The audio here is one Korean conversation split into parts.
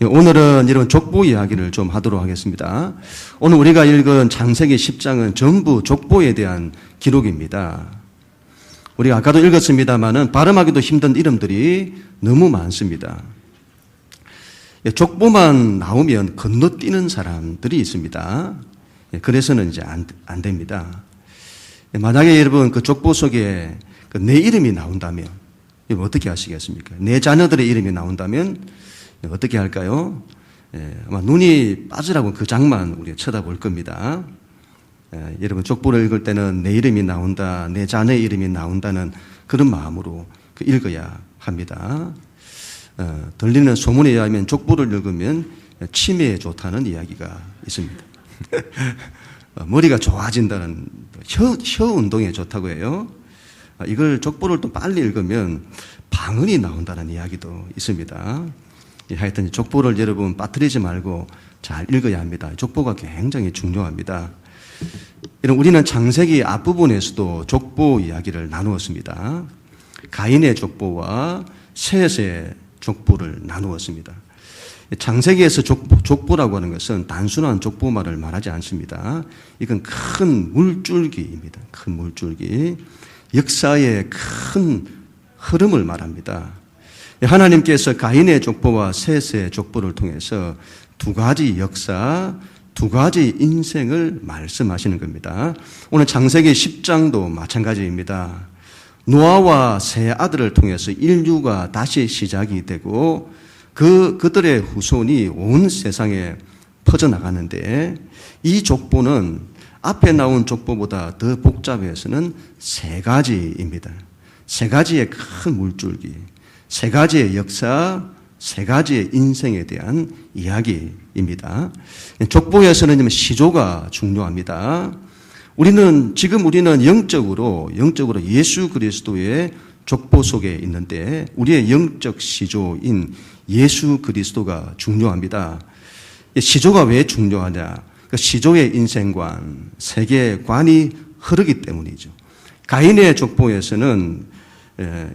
오늘은 이런 족보 이야기를 좀 하도록 하겠습니다. 오늘 우리가 읽은 창세기 10장은 전부 족보에 대한 기록입니다. 우리가 아까도 읽었습니다만은 발음하기도 힘든 이름들이 너무 많습니다. 족보만 나오면 건너뛰는 사람들이 있습니다. 그래서는 이제 안 됩니다. 만약에 여러분 그 족보 속에 내 이름이 나온다면 어떻게 하시겠습니까? 내 자녀들의 이름이 나온다면 어떻게 할까요? 아마 눈이 빠지라고 그 장만 우리가 쳐다볼 겁니다. 여러분 족보를 읽을 때는 내 이름이 나온다, 내 자녀의 이름이 나온다는 그런 마음으로 읽어야 합니다. 들리는 소문에 의하면 족보를 읽으면 치매에 좋다는 이야기가 있습니다. 머리가 좋아진다는 혀 운동에 좋다고 해요. 이걸 족보를 또 빨리 읽으면 방언이 나온다는 이야기도 있습니다. 하여튼 족보를 여러분 빠뜨리지 말고 잘 읽어야 합니다. 족보가 굉장히 중요합니다. 우리는 창세기 앞부분에서도 족보 이야기를 나누었습니다. 가인의 족보와 셋의 족보를 나누었습니다. 창세기에서 족보라고 하는 것은 단순한 족보만을 말하지 않습니다. 이건 큰 물줄기입니다. 큰 물줄기. 역사의 큰 흐름을 말합니다. 하나님께서 가인의 족보와 셋의 족보를 통해서 두 가지 역사, 두 가지 인생을 말씀하시는 겁니다. 오늘 창세기 10장도 마찬가지입니다. 노아와 세 아들을 통해서 인류가 다시 시작이 되고 그들의 후손이 온 세상에 퍼져나가는데 이 족보는 앞에 나온 족보보다 더 복잡해서는 세 가지입니다. 세 가지의 큰 물줄기, 세 가지의 역사, 세 가지의 인생에 대한 이야기입니다. 족보에서는 시조가 중요합니다. 지금 우리는 영적으로 예수 그리스도의 족보 속에 있는데 우리의 영적 시조인 예수 그리스도가 중요합니다. 시조가 왜 중요하냐? 시조의 인생관, 세계관이 흐르기 때문이죠. 가인의 족보에서는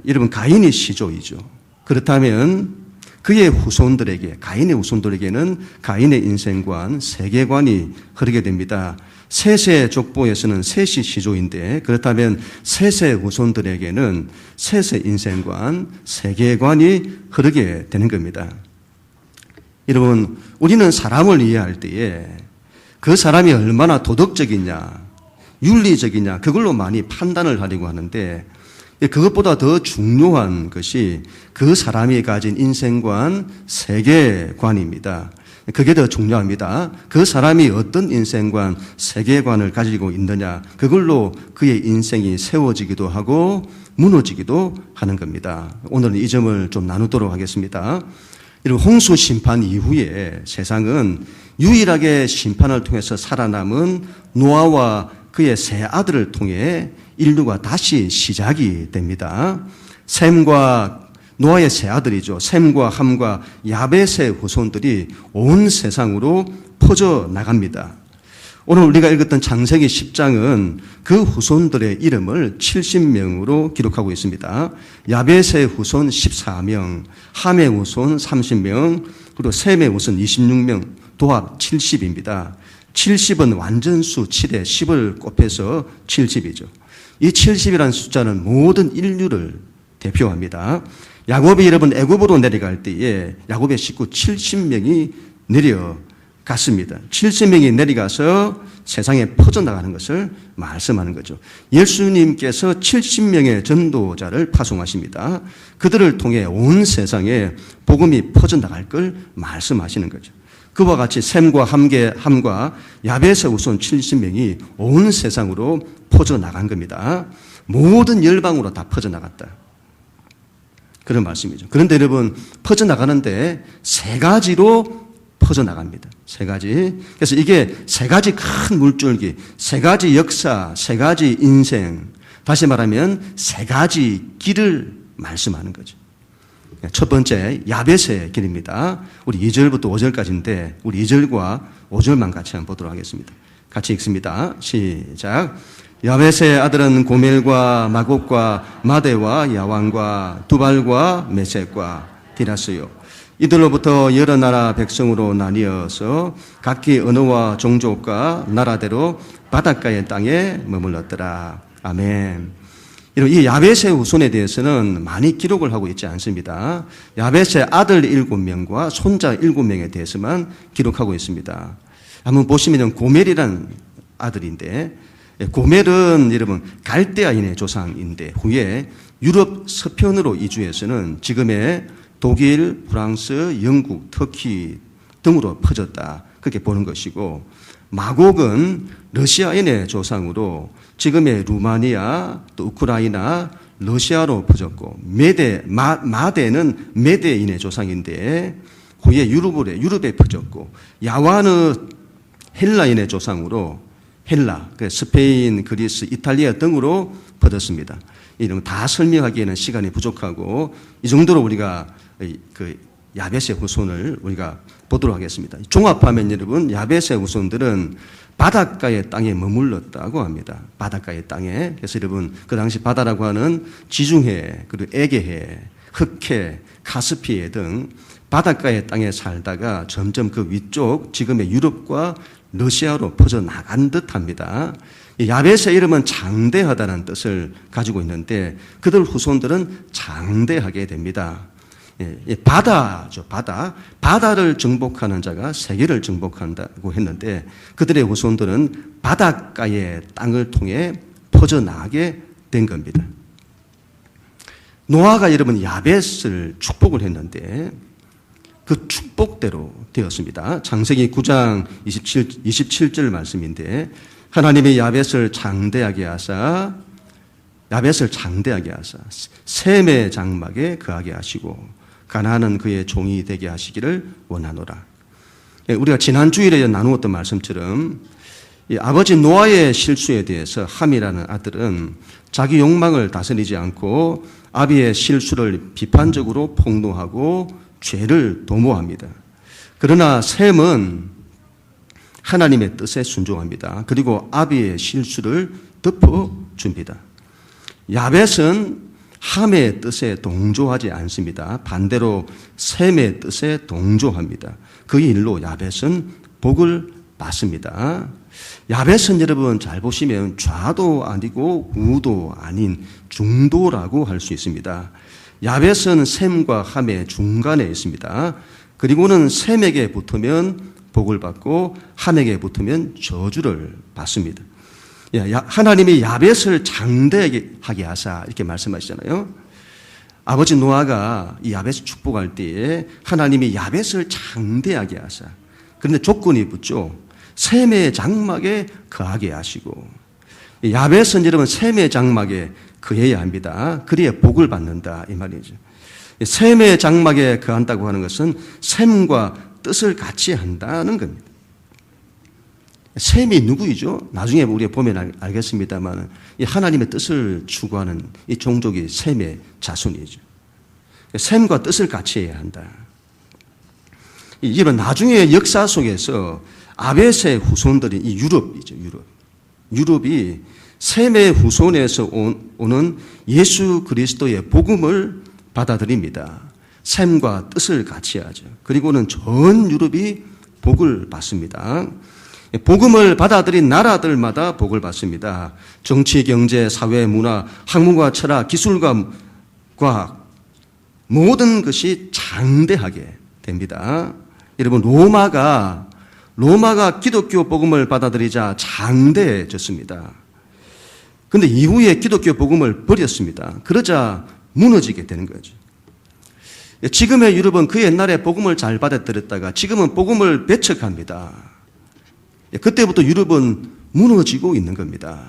여러분 가인이 시조이죠. 그렇다면 그의 후손들에게, 가인의 후손들에게는 가인의 인생관, 세계관이 흐르게 됩니다. 셋의 족보에서는 셋이 시조인데 그렇다면 셋의 후손들에게는 셋의 인생관, 세계관이 흐르게 되는 겁니다. 여러분, 우리는 사람을 이해할 때에 그 사람이 얼마나 도덕적이냐, 윤리적이냐 그걸로 많이 판단을 하려고 하는데 그것보다 더 중요한 것이 그 사람이 가진 인생관, 세계관입니다. 그게 더 중요합니다. 그 사람이 어떤 인생관, 세계관을 가지고 있느냐 그걸로 그의 인생이 세워지기도 하고 무너지기도 하는 겁니다. 오늘은 이 점을 좀 나누도록 하겠습니다. 홍수 심판 이후에 세상은 유일하게 심판을 통해서 살아남은 노아와 그의 세 아들을 통해 인류가 다시 시작이 됩니다. 셈과 노아의 세 아들이죠. 셈과 함과 야벳의 후손들이 온 세상으로 퍼져 나갑니다. 오늘 우리가 읽었던 창세기 10장은 그 후손들의 이름을 70명으로 기록하고 있습니다. 야벳의 후손 14명, 함의 후손 30명, 그리고 셈의 후손 26명, 도합 70입니다. 70은 완전수 7에 10을 곱해서 70이죠. 이 70이라는 숫자는 모든 인류를 대표합니다. 야곱이 여러분 애굽으로 내려갈 때에 야곱의 식구 70명이 내려갔습니다. 70명이 내려가서 세상에 퍼져나가는 것을 말씀하는 거죠. 예수님께서 70명의 전도자를 파송하십니다. 그들을 통해 온 세상에 복음이 퍼져나갈 걸 말씀하시는 거죠. 그와 같이 셈과 함과 야벳의 후손 70명이 온 세상으로 퍼져나간 겁니다. 모든 열방으로 다 퍼져나갔다. 그런 말씀이죠. 그런데 여러분 퍼져나가는데 세 가지로 퍼져나갑니다. 세 가지. 그래서 이게 세 가지 큰 물줄기, 세 가지 역사, 세 가지 인생, 다시 말하면 세 가지 길을 말씀하는 거죠. 첫 번째 야벳의 길입니다. 우리 2절부터 5절까지인데 우리 2절과 5절만 같이 한번 보도록 하겠습니다. 같이 읽습니다. 시작. 야벳의 아들은 고멜과 마곡과 마대와 야왕과 두발과 메섹과 디라스요. 이들로부터 여러 나라 백성으로 나뉘어서 각기 언어와 종족과 나라대로 바닷가의 땅에 머물렀더라. 아멘. 이 야벳의 후손에 대해서는 많이 기록을 하고 있지 않습니다. 야벳의 아들 7명과 손자 7명에 대해서만 기록하고 있습니다. 한번 보시면 고멜이라는 아들인데, 고멜은 여러분 갈대아인의 조상인데 후에 유럽 서편으로 이주해서는 지금의 독일, 프랑스, 영국, 터키 등으로 퍼졌다, 그렇게 보는 것이고, 마곡은 러시아인의 조상으로 지금의 루마니아, 또 우크라이나, 러시아로 퍼졌고, 마대는 메대인의 조상인데 후에 유럽에 퍼졌고, 야완은 헬라인의 조상으로 헬라, 스페인, 그리스, 이탈리아 등으로 퍼졌습니다. 이런 다 설명하기에는 시간이 부족하고, 이 정도로 우리가 그 야벳의 후손을 우리가 보도록 하겠습니다. 종합하면 여러분, 야벳의 후손들은 바닷가의 땅에 머물렀다고 합니다. 바닷가의 땅에. 그래서 여러분, 그 당시 바다라고 하는 지중해, 그리고 에게해, 흑해, 카스피해 등 바닷가의 땅에 살다가 점점 그 위쪽 지금의 유럽과 러시아로 퍼져나간 듯합니다. 야벳의 이름은 장대하다는 뜻을 가지고 있는데 그들 후손들은 장대하게 됩니다. 바다죠, 바다. 바다를 정복하는 자가 세계를 정복한다고 했는데 그들의 후손들은 바닷가의 땅을 통해 퍼져나가게 된 겁니다. 노아가 여러분 야벳을 축복을 했는데 그 축복대로 되었습니다. 창세기 9장 27절 말씀인데, 하나님이 야벳을 장대하게 하사 셈의 장막에 거하게 하시고 가나안은 그의 종이 되게 하시기를 원하노라. 우리가 지난 주일에 나누었던 말씀처럼 이 아버지 노아의 실수에 대해서 함이라는 아들은 자기 욕망을 다스리지 않고 아비의 실수를 비판적으로 폭로하고 죄를 도모합니다. 그러나 셈은 하나님의 뜻에 순종합니다. 그리고 아비의 실수를 덮어줍니다. 야벳은 함의 뜻에 동조하지 않습니다. 반대로 셈의 뜻에 동조합니다. 그 일로 야벳은 복을 받습니다. 야벳은 여러분 잘 보시면 좌도 아니고 우도 아닌 중도라고 할 수 있습니다. 야벳은 셈과 함의 중간에 있습니다. 그리고는 셈에게 붙으면 복을 받고 함에게 붙으면 저주를 받습니다. 하나님이 야벳을 장대하게 하사 이렇게 말씀하시잖아요. 아버지 노아가 이 야벳을 축복할 때에 하나님이 야벳을 장대하게 하사, 그런데 조건이 붙죠. 셈의 장막에 거하게 하시고, 야벳은 여러분 셈의 장막에 거해야 합니다. 그래야 복을 받는다 이 말이죠. 셈의 장막에 거한다고 하는 것은 셈과 뜻을 같이 한다는 겁니다. 셈이 누구이죠? 나중에 우리가 보면 알겠습니다만 하나님의 뜻을 추구하는 이 종족이 셈의 자손이죠. 셈과 뜻을 같이 해야 한다. 이런 나중에 역사 속에서 아벳의 후손들이 이 유럽이죠. 유럽이 셈의 후손에서 오는 예수 그리스도의 복음을 받아들입니다. 셈과 뜻을 같이 하죠. 그리고는 전 유럽이 복을 받습니다. 복음을 받아들인 나라들마다 복을 받습니다. 정치, 경제, 사회, 문화, 학문과 철학, 기술과 과학, 모든 것이 장대하게 됩니다. 여러분, 로마가 기독교 복음을 받아들이자 장대해졌습니다. 그런데 이후에 기독교 복음을 버렸습니다. 그러자 무너지게 되는 거죠. 지금의 유럽은 그 옛날에 복음을 잘 받아들였다가 지금은 복음을 배척합니다. 그때부터 유럽은 무너지고 있는 겁니다.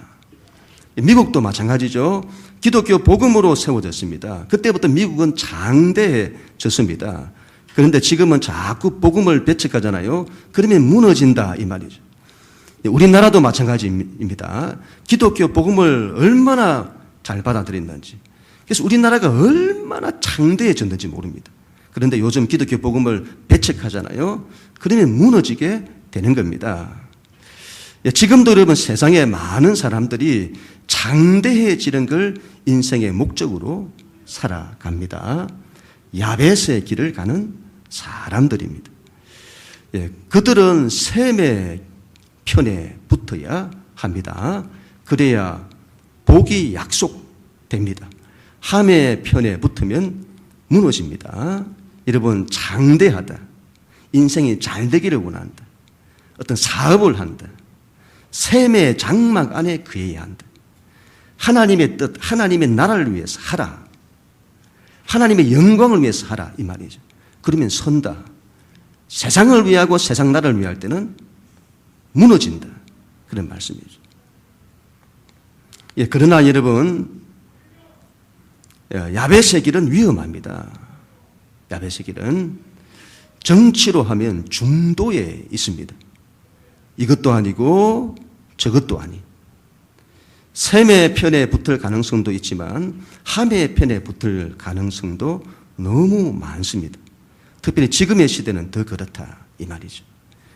미국도 마찬가지죠. 기독교 복음으로 세워졌습니다. 그때부터 미국은 장대해졌습니다. 그런데 지금은 자꾸 복음을 배척하잖아요. 그러면 무너진다 이 말이죠. 우리나라도 마찬가지입니다. 기독교 복음을 얼마나 잘 받아들였는지. 그래서 우리나라가 얼마나 장대해졌는지 모릅니다. 그런데 요즘 기독교 복음을 배척하잖아요. 그러면 무너지게 되는 겁니다. 지금도 여러분 세상에 많은 사람들이 장대해지는 걸 인생의 목적으로 살아갑니다. 야벳의 길을 가는 사람들입니다. 예, 그들은 셈의 편에 붙어야 합니다. 그래야 복이 약속됩니다. 함의 편에 붙으면 무너집니다. 여러분, 장대하다. 인생이 잘 되기를 원한다. 어떤 사업을 한다. 셈의 장막 안에 거해야 한다. 하나님의 뜻, 하나님의 나라를 위해서 하라. 하나님의 영광을 위해서 하라. 이 말이죠. 그러면 선다. 세상을 위하고 세상 나라를 위할 때는 무너진다. 그런 말씀이죠. 예, 그러나 여러분, 야벳의 길은 위험합니다. 야벳의 길은 정치로 하면 중도에 있습니다. 이것도 아니고 저것도 아닌. 셈의 편에 붙을 가능성도 있지만 함의 편에 붙을 가능성도 너무 많습니다. 특별히 지금의 시대는 더 그렇다 이 말이죠.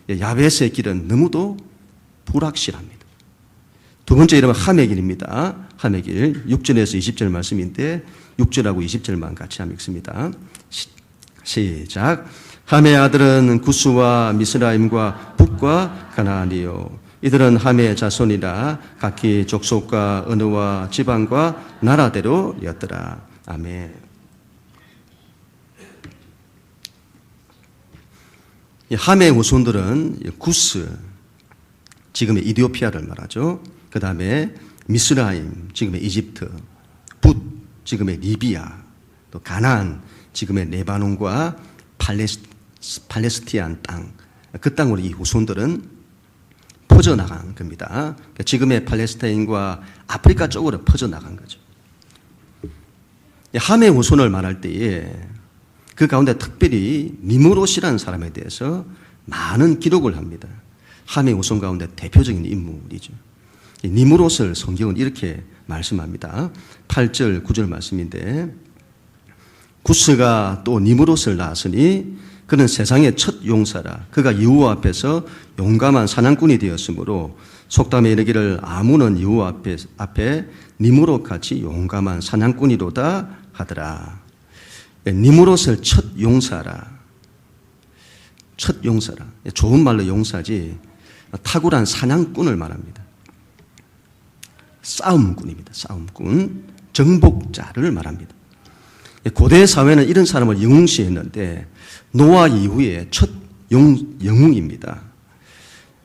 야벳의 길은 너무도 불확실합니다. 두 번째 이름은 함의 길입니다. 함의 길 6절에서 20절 말씀인데 6절하고 20절만 같이 한번 읽습니다. 시작. 함의 아들은 구스와 미스라임과 북과 가나안이요 이들은 함의 자손이라 각기 족속과 언어와 지방과 나라대로였더라. 아멘. 함의 후손들은 구스, 지금의 이디오피아를 말하죠. 그 다음에 미스라임, 지금의 이집트, 붓, 지금의 리비아, 또 가나안, 지금의 레바논과 팔레스티안 땅, 그 땅으로 이 후손들은 퍼져나간 겁니다. 지금의 팔레스타인과 아프리카 쪽으로 퍼져나간 거죠. 함의 후손을 말할 때에 그 가운데 특별히 니므롯이라는 사람에 대해서 많은 기록을 합니다. 함의 후손 가운데 대표적인 인물이죠. 니므롯을 성경은 이렇게 말씀합니다. 8절, 9절 말씀인데 구스가 또 니므롯을 낳았으니 그는 세상의 첫 용사라. 그가 여호와 앞에서 용감한 사냥꾼이 되었으므로 속담에 이르기를 아무는 여호와 앞에 니므롯같이 용감한 사냥꾼이로다 하더라. 니므롯을 첫 용사라. 첫 용사라. 좋은 말로 용사지 탁월한 사냥꾼을 말합니다. 싸움꾼입니다. 싸움꾼. 정복자를 말합니다. 고대 사회는 이런 사람을 영웅시했는데 노아 이후에 첫 영웅입니다.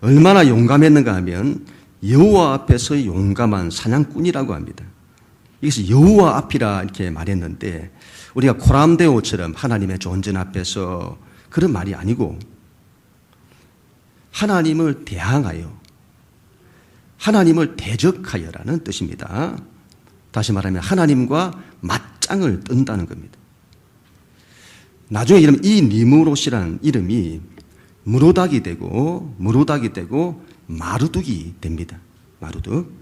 얼마나 용감했는가 하면 여호와 앞에서 용감한 사냥꾼이라고 합니다. 이것이 여호와 앞이라 이렇게 말했는데 우리가 코람데오처럼 하나님의 존재 앞에서 그런 말이 아니고 하나님을 대항하여 하나님을 대적하여라는 뜻입니다. 다시 말하면 하나님과 맞짱을 뜬다는 겁니다. 나중에 이 니므롯이라는 이름이 무로닥이 되고 마르둑이 됩니다. 마르둑.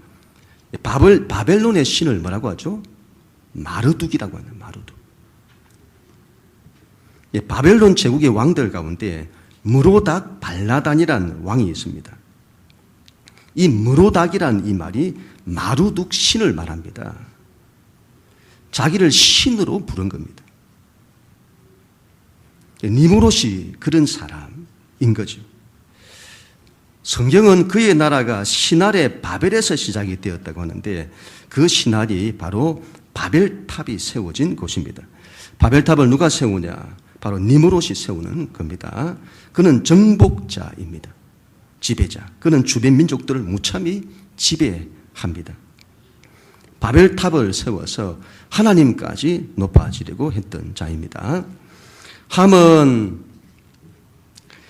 바벨론의 신을 뭐라고 하죠? 마르둑이라고 하는 마르둑. 바벨론 제국의 왕들 가운데 무로닥 발라단이라는 왕이 있습니다. 이 무로닥이라는 이 말이 마르둑 신을 말합니다. 자기를 신으로 부른 겁니다. 니므롯이 그런 사람인 거죠. 성경은 그의 나라가 신할의 바벨에서 시작이 되었다고 하는데 그 신할이 바로 바벨탑이 세워진 곳입니다. 바벨탑을 누가 세우냐? 바로 니므롯이 세우는 겁니다. 그는 정복자입니다. 지배자. 그는 주변 민족들을 무참히 지배합니다. 바벨탑을 세워서 하나님까지 높아지려고 했던 자입니다. 함은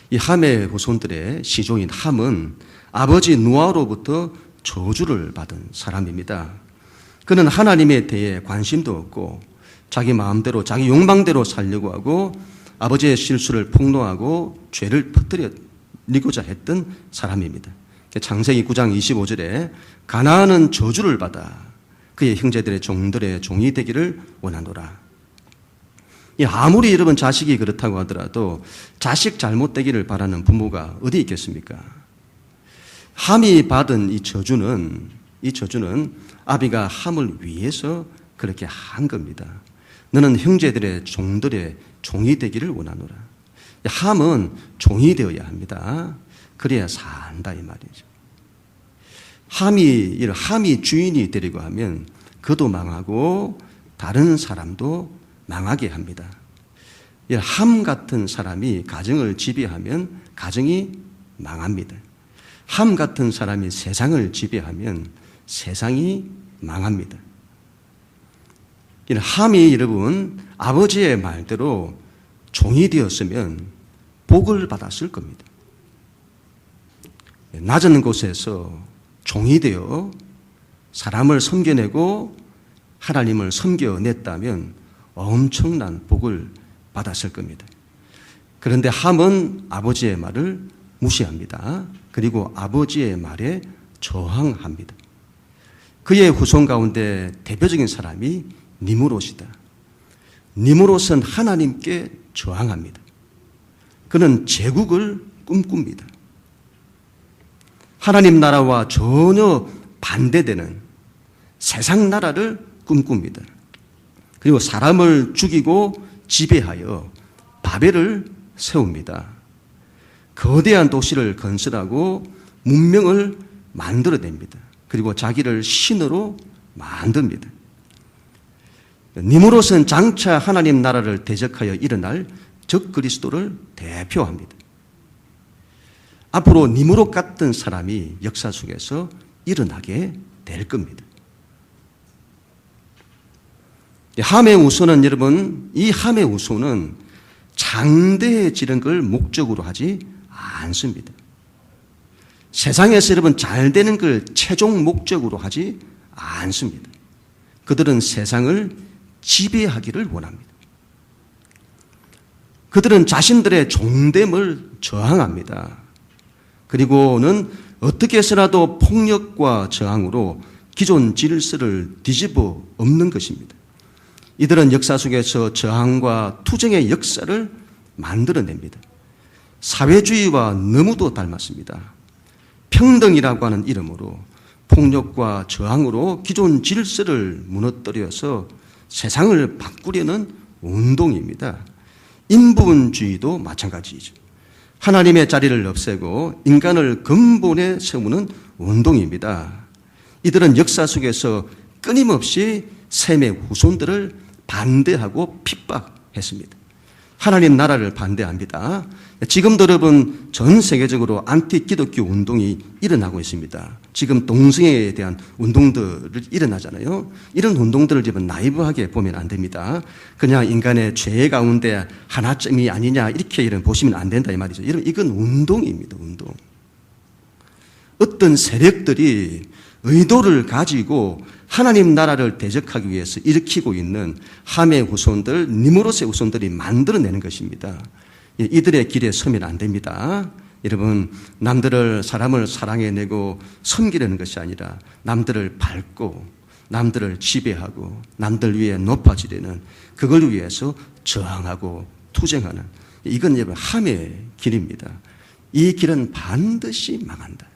이 함의 후손들의 시조인 함은 아버지 노아로부터 저주를 받은 사람입니다. 그는 하나님에 대해 관심도 없고 자기 마음대로 자기 욕망대로 살려고 하고 아버지의 실수를 폭로하고 죄를 퍼뜨리고자 했던 사람입니다. 창세기 9장 25절에 가나안은 저주를 받아 그의 형제들의 종들의 종이 되기를 원하노라. 아무리 여러분 자식이 그렇다고 하더라도 자식 잘못되기를 바라는 부모가 어디 있겠습니까? 함이 받은 이 저주는 아비가 함을 위해서 그렇게 한 겁니다. 너는 형제들의 종들의 종이 되기를 원하노라. 함은 종이 되어야 합니다. 그래야 산다 이 말이죠. 함이 주인이 되려고 하면 그도 망하고 다른 사람도 망하게 합니다. 함 같은 사람이 가정을 지배하면 가정이 망합니다. 함 같은 사람이 세상을 지배하면 세상이 망합니다. 함이 여러분 아버지의 말대로 종이 되었으면 복을 받았을 겁니다. 낮은 곳에서 종이 되어 사람을 섬겨내고 하나님을 섬겨냈다면 엄청난 복을 받았을 겁니다. 그런데 함은 아버지의 말을 무시합니다. 그리고 아버지의 말에 저항합니다. 그의 후손 가운데 대표적인 사람이 니므롯이다. 니므롯은 하나님께 저항합니다. 그는 제국을 꿈꿉니다. 하나님 나라와 전혀 반대되는 세상 나라를 꿈꿉니다. 그리고 사람을 죽이고 지배하여 바벨을 세웁니다. 거대한 도시를 건설하고 문명을 만들어냅니다. 그리고 자기를 신으로 만듭니다. 니므롯은 장차 하나님 나라를 대적하여 일어날 적그리스도를 대표합니다. 앞으로 니므롯 같은 사람이 역사 속에서 일어나게 될 겁니다. 함의 우소는 여러분, 이 함의 우소는 장대해지는 걸 목적으로 하지 않습니다. 세상에서 여러분 잘 되는 걸 최종 목적으로 하지 않습니다. 그들은 세상을 지배하기를 원합니다. 그들은 자신들의 종됨을 저항합니다. 그리고는 어떻게 해서라도 폭력과 저항으로 기존 질서를 뒤집어 엎는 것입니다. 이들은 역사 속에서 저항과 투쟁의 역사를 만들어냅니다. 사회주의와 너무도 닮았습니다. 평등이라고 하는 이름으로 폭력과 저항으로 기존 질서를 무너뜨려서 세상을 바꾸려는 운동입니다. 인본주의도 마찬가지이죠. 하나님의 자리를 없애고 인간을 근본에 세우는 운동입니다. 이들은 역사 속에서 끊임없이 셈의 후손들을 반대하고 핍박했습니다. 하나님 나라를 반대합니다. 지금도 여러분 전 세계적으로 안티 기독교 운동이 일어나고 있습니다. 지금 동성애에 대한 운동들이 일어나잖아요. 이런 운동들을 지금 나이브하게 보면 안 됩니다. 그냥 인간의 죄 가운데 하나쯤이 아니냐 이렇게 보시면 안 된다 이 말이죠. 이건 운동입니다. 운동. 어떤 세력들이 의도를 가지고 하나님 나라를 대적하기 위해서 일으키고 있는 함의 후손들, 니므롯의 후손들이 만들어내는 것입니다. 이들의 길에 서면 안 됩니다. 여러분, 사람을 사랑해내고 섬기려는 것이 아니라 남들을 밟고 남들을 지배하고 남들 위에 높아지려는 그걸 위해서 저항하고 투쟁하는 이건 여러분 함의 길입니다. 이 길은 반드시 망한다.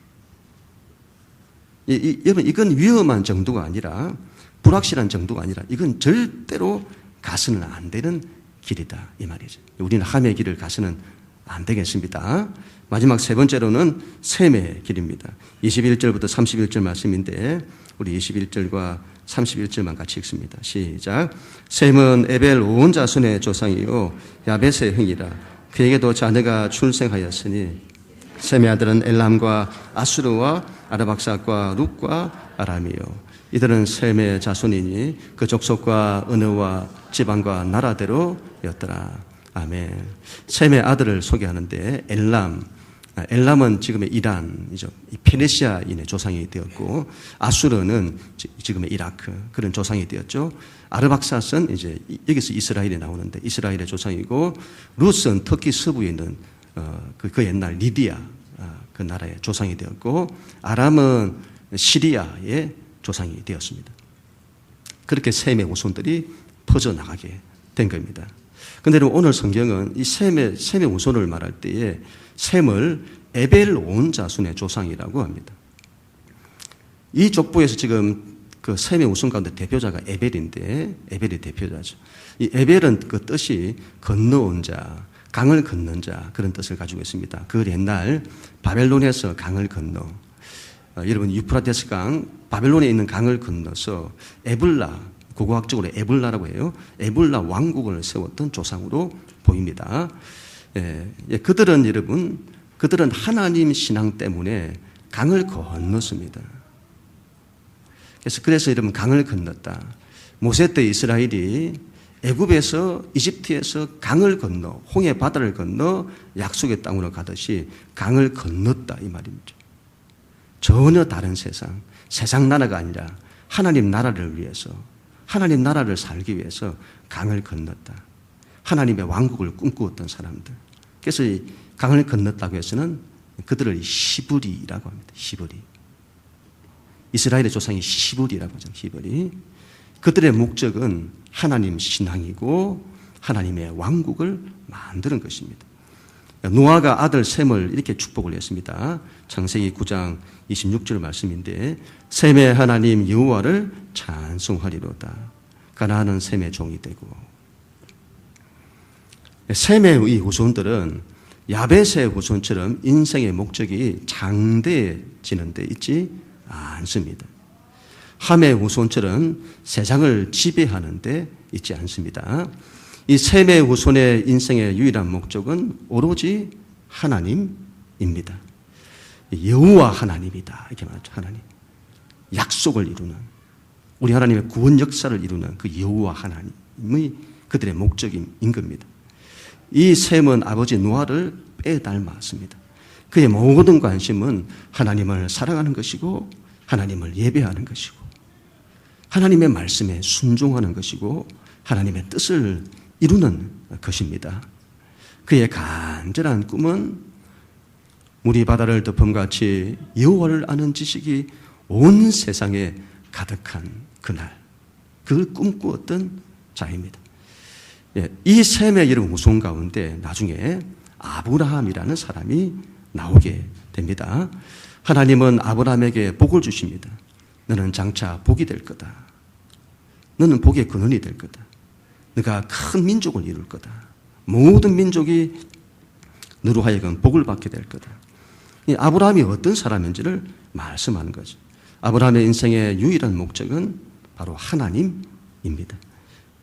여러분 이건 위험한 정도가 아니라 불확실한 정도가 아니라 이건 절대로 가서는 안 되는 길이다 이 말이죠. 우리는 함의 길을 가서는 안 되겠습니다. 마지막 세 번째로는 셈의 길입니다. 21절부터 31절 말씀인데 우리 21절과 31절만 같이 읽습니다. 시작. 셈은 에벨 온 자손의 조상이요 야벳의 형이라. 그에게도 자녀가 출생하였으니 셈의 아들은 엘람과 아수르와 아르박삭과 룻과 아람이요. 이들은 셈의 자손이니 그 족속과 언어와 지방과 나라대로였더라. 아멘. 셈의 아들을 소개하는데 엘람은 지금의 이란이죠. 페르시아인의 조상이 되었고 아수르는 지금의 이라크 그런 조상이 되었죠. 아르박삭은 이제 여기서 이스라엘이 나오는데 이스라엘의 조상이고 룻은 터키 서부에 있는 그 옛날 리디아 그 나라의 조상이 되었고 아람은 시리아의 조상이 되었습니다. 그렇게 셈의 후손들이 퍼져나가게 된 겁니다. 그런데 오늘 성경은 이 셈의 후손을 말할 때에 셈을 에벨 온 자손의 조상이라고 합니다. 이 족보에서 지금 그 셈의 후손 가운데 대표자가 에벨인데 에벨이 대표자죠. 이 에벨은 그 뜻이 건너온 자, 강을 건넌 자, 그런 뜻을 가지고 있습니다. 그 옛날 바벨론에서 강을 건너, 여러분 유프라테스 강, 바벨론에 있는 강을 건너서 에블라, 고고학적으로 에블라라고 해요. 에블라 왕국을 세웠던 조상으로 보입니다. 그들은 여러분, 그들은 하나님 신앙 때문에 강을 건넜습니다. 그래서 여러분 강을 건넜다. 모세 때 이스라엘이 애굽에서 이집트에서 강을 건너 홍해 바다를 건너 약속의 땅으로 가듯이 강을 건넜다 이 말입니다. 전혀 다른 세상 나라가 아니라 하나님 나라를 위해서, 하나님 나라를 살기 위해서 강을 건넜다. 하나님의 왕국을 꿈꾸었던 사람들. 그래서 이 강을 건넜다고 해서는 그들을 히브리라고 합니다. 히브리. 이스라엘의 조상이 히브리라고 하죠. 히브리. 그들의 목적은 하나님 신앙이고 하나님의 왕국을 만드는 것입니다. 노아가 아들 셈을 이렇게 축복을 했습니다. 창세기 9장 26절 말씀인데 셈의 하나님 여호와를 찬송하리로다. 가나안은 셈의 종이 되고. 셈의 이 후손들은 야벳의 후손처럼 인생의 목적이 장대해지는 데 있지 않습니다. 함의 후손처럼 세상을 지배하는 데 있지 않습니다. 이 셈의 후손의 인생의 유일한 목적은 오로지 하나님입니다. 여호와 하나님이다 이렇게 말하죠. 하나님. 약속을 이루는, 우리 하나님의 구원 역사를 이루는 그 여호와 하나님이 그들의 목적인 겁니다. 이 셈은 아버지 노아를 빼닮았습니다. 그의 모든 관심은 하나님을 사랑하는 것이고 하나님을 예배하는 것이고 하나님의 말씀에 순종하는 것이고 하나님의 뜻을 이루는 것입니다. 그의 간절한 꿈은 물이 바다를 덮음같이 여호와를 아는 지식이 온 세상에 가득한 그날, 그걸 꿈꾸었던 자입니다. 이 셈의 이름 후손 가운데 나중에 아브라함이라는 사람이 나오게 됩니다. 하나님은 아브라함에게 복을 주십니다. 너는 장차 복이 될 거다. 너는 복의 근원이 될 거다. 너가 큰 민족을 이룰 거다. 모든 민족이 너로 하여금 복을 받게 될 거다. 이 아브라함이 어떤 사람인지를 말씀하는 거죠. 아브라함의 인생의 유일한 목적은 바로 하나님입니다.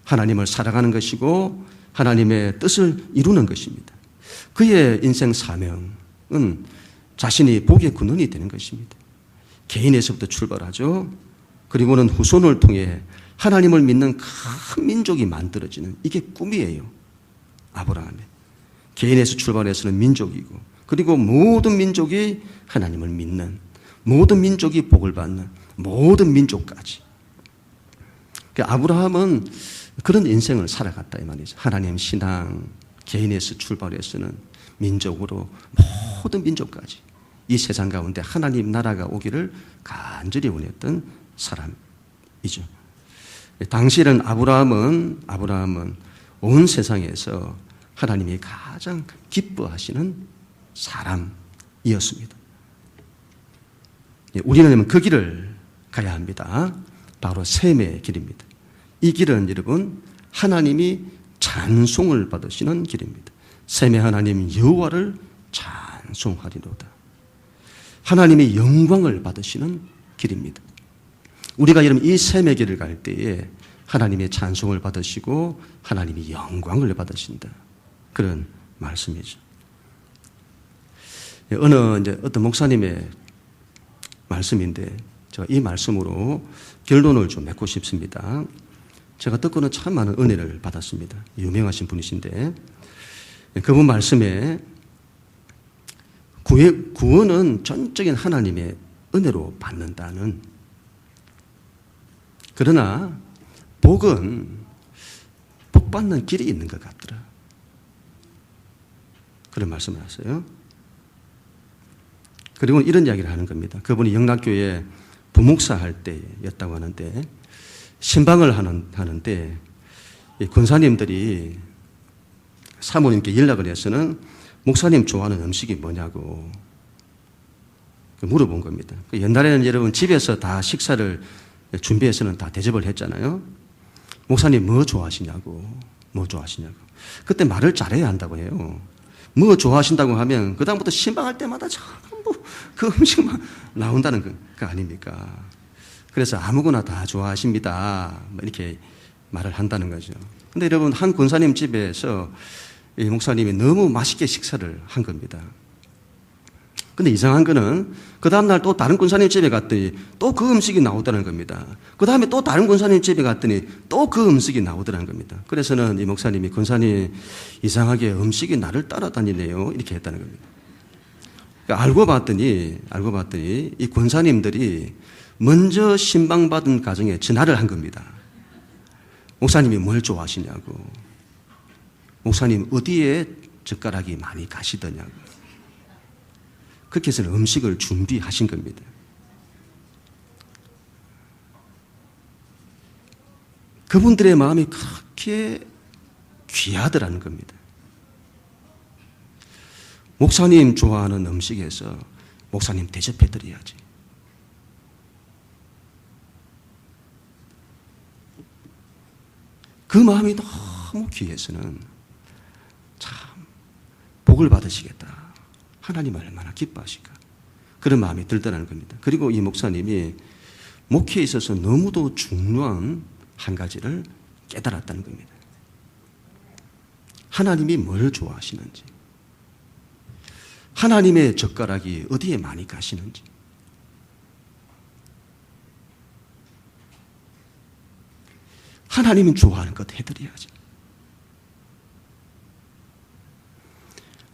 하나님을 사랑하는 것이고 하나님의 뜻을 이루는 것입니다. 그의 인생 사명은 자신이 복의 근원이 되는 것입니다. 개인에서부터 출발하죠. 그리고는 후손을 통해 하나님을 믿는 큰 민족이 만들어지는 이게 꿈이에요. 아브라함의. 개인에서 출발해서는 민족이고 그리고 모든 민족이 하나님을 믿는, 모든 민족이 복을 받는 모든 민족까지. 그러니까 아브라함은 그런 인생을 살아갔다 이 말이죠. 하나님 신앙, 개인에서 출발해서는 민족으로 모든 민족까지 이 세상 가운데 하나님 나라가 오기를 간절히 원했던 사람이죠. 당시에는 아브라함은 온 세상에서 하나님이 가장 기뻐하시는 사람이었습니다. 우리는 그 길을 가야 합니다. 바로 셈의 길입니다. 이 길은 여러분 하나님이 찬송을 받으시는 길입니다. 셈의 하나님 여호와를 찬송하리로다. 하나님이 영광을 받으시는 길입니다. 우리가 여러분 이 셈의 길을 갈 때에 하나님의 찬송을 받으시고 하나님이 영광을 받으신다. 그런 말씀이죠. 어떤 목사님의 말씀인데 제가 이 말씀으로 결론을 좀 맺고 싶습니다. 제가 듣고는 참 많은 은혜를 받았습니다. 유명하신 분이신데 그분 말씀에 구원은 전적인 하나님의 은혜로 받는다는, 그러나 복은 복 받는 길이 있는 것 같더라. 그런 말씀을 하세요. 그리고 이런 이야기를 하는 겁니다. 그분이 영락교회 부목사 할 때였다고 하는데 신방을 하는데 권사님들이 사모님께 연락을 해서는 목사님 좋아하는 음식이 뭐냐고 물어본 겁니다. 옛날에는 여러분 집에서 다 식사를 준비해서는 다 대접을 했잖아요. 목사님 뭐 좋아하시냐고. 그때 말을 잘해야 한다고 해요. 뭐 좋아하신다고 하면 그다음부터 신방할 때마다 전부 그 음식만 나온다는 거 아닙니까? 그래서 아무거나 다 좋아하십니다. 이렇게 말을 한다는 거죠. 근데 여러분, 한 권사님 집에서 이 목사님이 너무 맛있게 식사를 한 겁니다. 근데 이상한 거는 그 다음날 또 다른 권사님 집에 갔더니 또 그 음식이 나오더라는 겁니다. 그 다음에 또 다른 권사님 집에 갔더니 또 그 음식이 나오더라는 겁니다. 그래서는 이 목사님이, 권사님 이상하게 음식이 나를 따라다니네요, 이렇게 했다는 겁니다. 그러니까 알고 봤더니 이 권사님들이 먼저 신방받은 가정에 전화를 한 겁니다. 목사님이 뭘 좋아하시냐고, 목사님 어디에 젓가락이 많이 가시더냐고. 그렇게 해서 음식을 준비하신 겁니다. 그분들의 마음이 그렇게 귀하더라는 겁니다. 목사님 좋아하는 음식에서 목사님 대접해드려야지. 그 마음이 너무 귀해서는 참 복을 받으시겠다, 하나님 얼마나 기뻐하실까, 그런 마음이 들더라는 겁니다. 그리고 이 목사님이 목회에 있어서 너무도 중요한 한 가지를 깨달았다는 겁니다. 하나님이 뭘 좋아하시는지, 하나님의 젓가락이 어디에 많이 가시는지, 하나님이 좋아하는 것 해드려야지.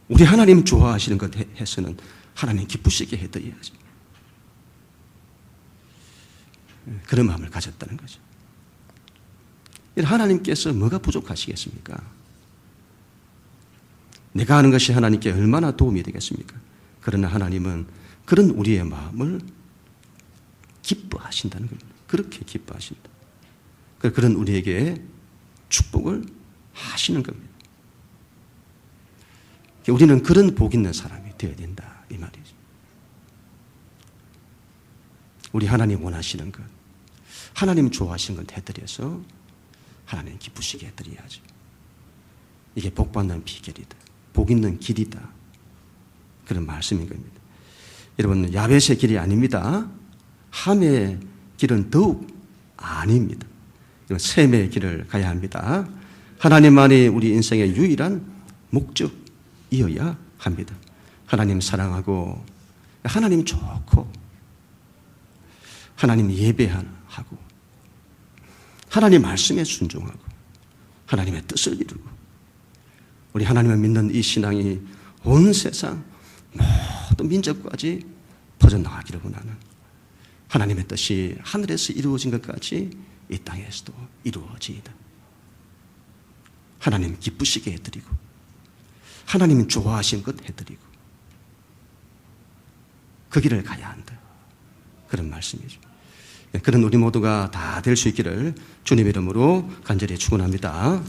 우리 하나님 좋아하시는 것 해서는 하나님 기쁘시게 해드려야지. 그런 마음을 가졌다는 거죠. 하나님께서 뭐가 부족하시겠습니까? 내가 하는 것이 하나님께 얼마나 도움이 되겠습니까? 그러나 하나님은 그런 우리의 마음을 기뻐하신다는 겁니다. 그렇게 기뻐하신다. 그런 우리에게 축복을 하시는 겁니다. 우리는 그런 복 있는 사람이 되어야 된다, 이 말이죠. 우리 하나님 원하시는 것, 하나님 좋아하시는 것 해드려서 하나님 기쁘시게 해드려야죠. 이게 복 받는 비결이다, 복 있는 길이다, 그런 말씀인 겁니다. 여러분, 야벳의 길이 아닙니다. 함의 길은 더욱 아닙니다. 셈의 길을 가야 합니다. 하나님만이 우리 인생의 유일한 목적이어야 합니다. 하나님 사랑하고, 하나님 좋고, 하나님 예배하고, 하나님 말씀에 순종하고, 하나님의 뜻을 이루고, 우리 하나님을 믿는 이 신앙이 온 세상 모든 민족까지 퍼져나가기를 원하는 하나님의 뜻이 하늘에서 이루어진 것까지 이 땅에서도 이루어지이다. 하나님 기쁘시게 해드리고, 하나님 좋아하신 것 해드리고, 그 길을 가야 한다, 그런 말씀이죠. 그런 우리 모두가 다 될 수 있기를 주님의 이름으로 간절히 축원합니다.